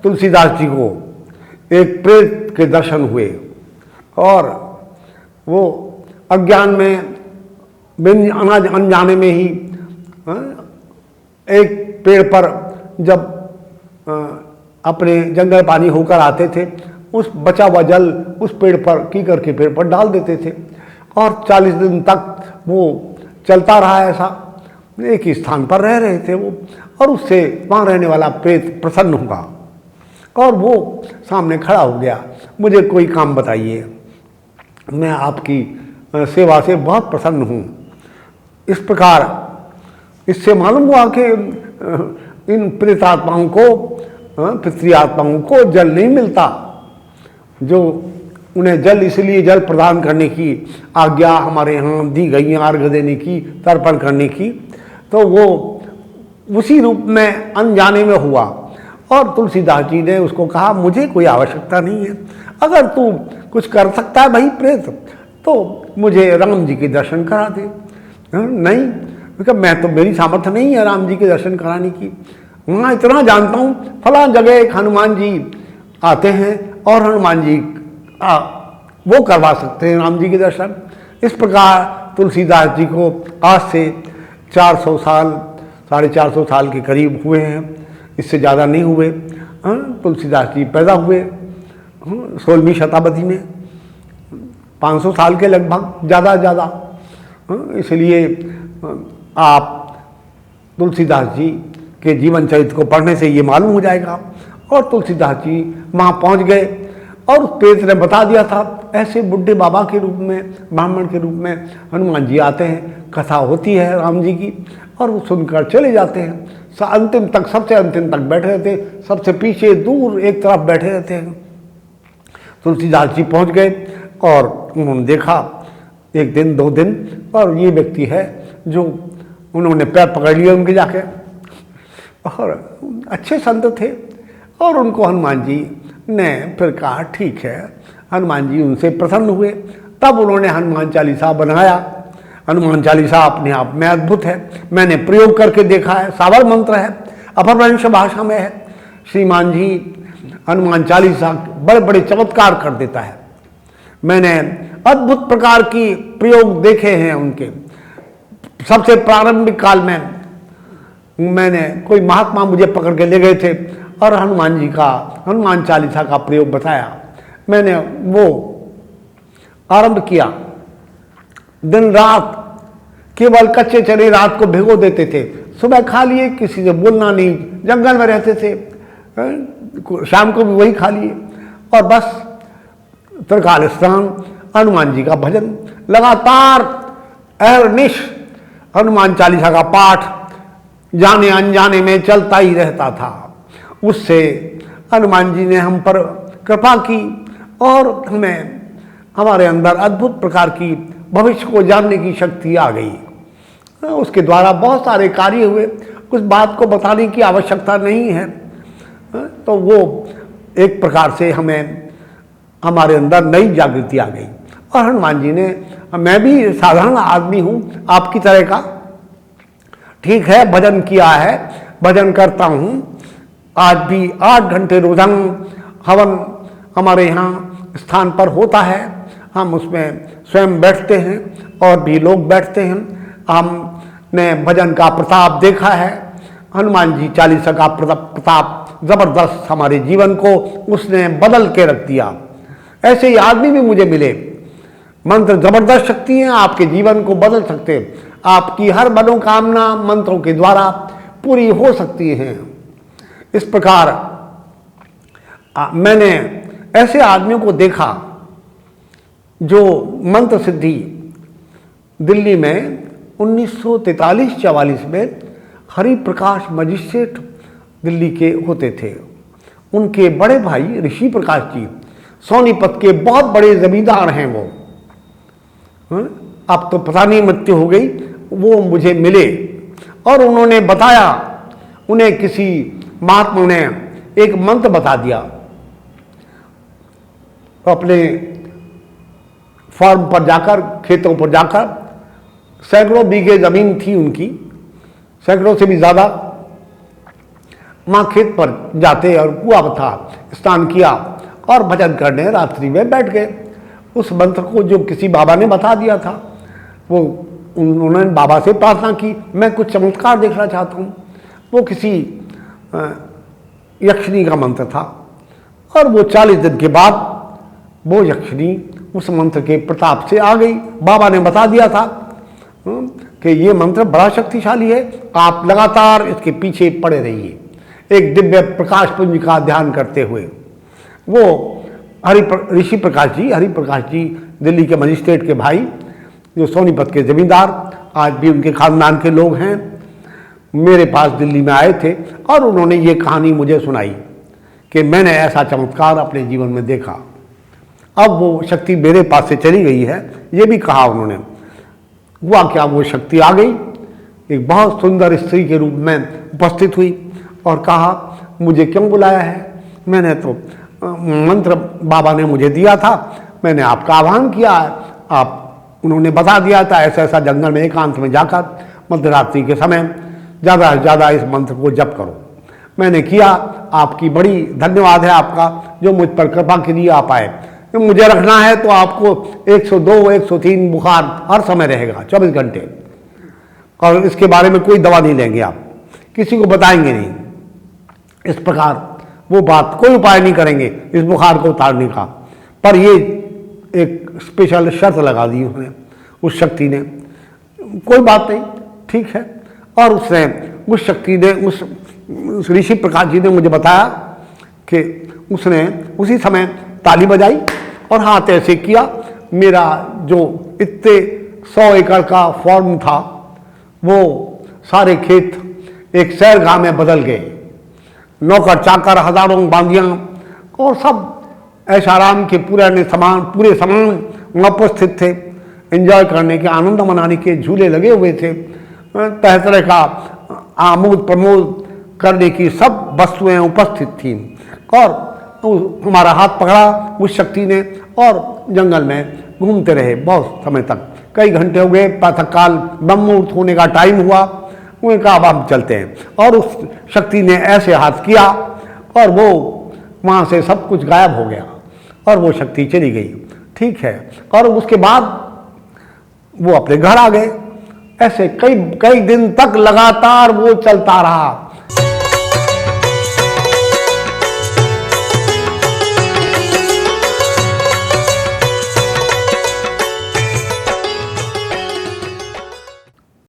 तुलसीदास जी को एक प्रेत के दर्शन हुए और वो अज्ञान में बिन अनजाने में ही एक पेड़ पर जब अपने जंगल पानी होकर आते थे, उस बचा हुआ जल उस पेड़ पर कीकर के पेड़ पर डाल देते थे और 40 दिन तक वो चलता रहा। ऐसा एक ही स्थान पर रह रहे थे वो, और उससे वहाँ रहने वाला प्रेत प्रसन्न हुआ और वो सामने खड़ा हो गया, मुझे कोई काम बताइए, मैं आपकी सेवा से बहुत प्रसन्न हूँ। इस प्रकार इससे मालूम हुआ कि इन प्रेतात्माओं को, पितृ आत्माओं को जल नहीं मिलता, जो उन्हें जल इसलिए जल प्रदान करने की आज्ञा हमारे यहाँ दी गई है, अर्घ देने की, तर्पण करने की, तो वो उसी रूप में अनजाने में हुआ। और तुलसीदास जी ने उसको कहा, मुझे कोई आवश्यकता नहीं है, अगर तू कुछ कर सकता है भाई प्रेत, तो मुझे राम जी के दर्शन करा दे। नहीं, क्योंकि मैं तो, मेरी सामर्थ्य नहीं है राम जी के दर्शन कराने की। मैं इतना जानता हूँ, फला जगह एक हनुमान जी आते हैं और हनुमान जी वो करवा सकते हैं राम जी के दर्शन। इस प्रकार तुलसीदास जी को आज से 400 साल, 450 साल के करीब हुए हैं, इससे ज़्यादा नहीं हुए। तुलसीदास जी पैदा हुए 16वीं शताब्दी में, 500 साल के लगभग, ज़्यादा। इसलिए आप तुलसीदास जी के जीवन चरित्र को पढ़ने से ये मालूम हो जाएगा। और तुलसीदास जी वहाँ पहुँच गए और उस प्रेत ने बता दिया था, ऐसे बुढ़े बाबा के रूप में, ब्राह्मण के रूप में हनुमान जी आते हैं, कथा होती है राम जी की, और वो सुनकर चले जाते हैं। अंतिम तक, सबसे अंतिम तक बैठे रहते हैं, सबसे पीछे दूर एक तरफ बैठे रहते हैं। तुलसीदास जी पहुँच गए और उन्होंने देखा, 1 दिन 2 दिन, और ये व्यक्ति है जो, उन्होंने पैर पकड़ लिया उनके जाके, और अच्छे संत थे। और उनको हनुमान जी ने फिर कहा ठीक है, हनुमान जी उनसे प्रसन्न हुए। तब उन्होंने हनुमान चालीसा बनाया। हनुमान चालीसा अपने आप में अद्भुत है, मैंने प्रयोग करके देखा है, सावर मंत्र है, अपभ्रंश भाषा में है। श्रीमान जी हनुमान चालीसा बड़े बड़े चमत्कार कर देता है। मैंने अद्भुत प्रकार की प्रयोग देखे हैं उनके। सबसे प्रारंभिक काल में मैंने, कोई महात्मा मुझे पकड़ के ले गए थे और हनुमान जी का, हनुमान चालीसा का प्रयोग बताया। मैंने वो आरंभ किया, दिन रात केवल कच्चे चने रात को भिगो देते थे, सुबह खा लिए, किसी से बोलना नहीं, जंगल में रहते थे, शाम को भी वही खा लिए, और बस त्रिकाल स्नान, हनुमान जी का भजन, लगातार अहर्निश हनुमान चालीसा का पाठ जाने अनजाने में चलता ही रहता था। उससे हनुमान जी ने हम पर कृपा की और हमें, हमारे अंदर अद्भुत प्रकार की भविष्य को जानने की शक्ति आ गई। उसके द्वारा बहुत सारे कार्य हुए, उस बात को बताने की आवश्यकता नहीं है। तो वो एक प्रकार से हमें, हमारे अंदर नई जागृति आ गई। और हनुमान जी ने, मैं भी साधारण आदमी हूँ आपकी तरह का, ठीक है, भजन किया है, भजन करता हूँ, आज भी 8 घंटे रोजाना हवन हमारे यहाँ स्थान पर होता है, हम उसमें स्वयं बैठते हैं और भी लोग बैठते हैं। हमने भजन का प्रताप देखा है, हनुमान जी चालीसा का प्रताप जबरदस्त हमारे जीवन को उसने बदल के रख दिया। ऐसे ही आदमी भी मुझे मिले, मंत्र जबरदस्त शक्ति है, आपके जीवन को बदल सकते हैं, आपकी हर मनोकामना मंत्रों के द्वारा पूरी हो सकती है। इस प्रकार मैंने ऐसे आदमियों को देखा जो मंत्र सिद्धि दिल्ली में 1943-44 में हरिप्रकाश मजिस्ट्रेट दिल्ली के होते थे। उनके बड़े भाई ऋषि प्रकाश जी सोनीपत के बहुत बड़े जमींदार हैं वो। अब तो पता नहीं मृत्यु हो गई। वो मुझे मिले और उन्होंने बताया, उन्हें किसी महात्मा ने एक मंत्र बता दिया। अपने फार्म पर जाकर, खेतों पर जाकर, सैकड़ों बीघे जमीन थी उनकी, सैकड़ों से भी ज़्यादा। माँ खेत पर जाते और कुआं था, स्नान किया और भजन करने रात्रि में बैठ गए। उस मंत्र को जो किसी बाबा ने बता दिया था, वो उन्होंने बाबा से प्रार्थना की, मैं कुछ चमत्कार देखना चाहता हूँ। वो किसी यक्षिणी का मंत्र था और वो 40 दिन के बाद वो यक्षिणी उस मंत्र के प्रताप से आ गई। बाबा ने बता दिया था कि ये मंत्र बड़ा शक्तिशाली है, आप लगातार इसके पीछे पड़े रहिए। एक दिव्य प्रकाश पुंज का ध्यान करते हुए वो ऋषि प्रकाश जी दिल्ली के मजिस्ट्रेट के भाई, जो सोनीपत के जमींदार, आज भी उनके खानदान के लोग हैं, मेरे पास दिल्ली में आए थे और उन्होंने ये कहानी मुझे सुनाई कि मैंने ऐसा चमत्कार अपने जीवन में देखा। अब वो शक्ति मेरे पास से चली गई है, ये भी कहा उन्होंने। हुआ क्या, वो शक्ति आ गई, एक बहुत सुंदर स्त्री के रूप में उपस्थित हुई और कहा, मुझे क्यों बुलाया है? मैंने तो मंत्र बाबा ने मुझे दिया था, मैंने आपका आह्वान किया है, उन्होंने बता दिया था ऐसा ऐसा जंगल में एकांत में जाकर मध्यरात्रि के समय ज़्यादा से ज़्यादा इस मंत्र को जप करो। मैंने किया, आपकी बड़ी धन्यवाद है आपका जो मुझ पर कृपा के लिए आप आए। तो मुझे रखना है तो आपको 102 103 बुखार हर समय रहेगा 24 घंटे, और इसके बारे में कोई दवा नहीं लेंगे, आप किसी को बताएंगे नहीं। इस प्रकार वो बात, कोई उपाय नहीं करेंगे इस बुखार को उतारने का। पर ये एक स्पेशल शर्त लगा दी उसने, उस शक्ति ने। कोई बात नहीं, ठीक है। और उसने, उस शक्ति ने, उस ऋषि प्रकाश जी ने मुझे बताया कि उसने उसी समय ताली बजाई और हाथ ऐसे किया, मेरा जो इतने 100 एकड़ का फॉर्म था वो सारे खेत एक सैरगाह में बदल गए। नौकर चाकर, हजारों बांदियाँ और सब ऐशाराम के पूरे सामान वहाँ उपस्थित थे। एंजॉय करने के, आनंद मनाने के झूले लगे हुए थे, तरह तरह का आमोद प्रमोद करने की सब वस्तुएं उपस्थित थीं। और हमारा हाथ पकड़ा उस शक्ति ने और जंगल में घूमते रहे बहुत समय तक, कई घंटे हो गए। प्रातःकाल ब्रह्म मुहूर्त होने का टाइम हुआ, उन्होंने कहा अब हम चलते हैं। और उस शक्ति ने ऐसे हाथ किया और वो वहाँ से सब कुछ गायब हो गया और वो शक्ति चली गई, ठीक है। और उसके बाद वो अपने घर आ गए। ऐसे कई दिन तक लगातार वो चलता रहा।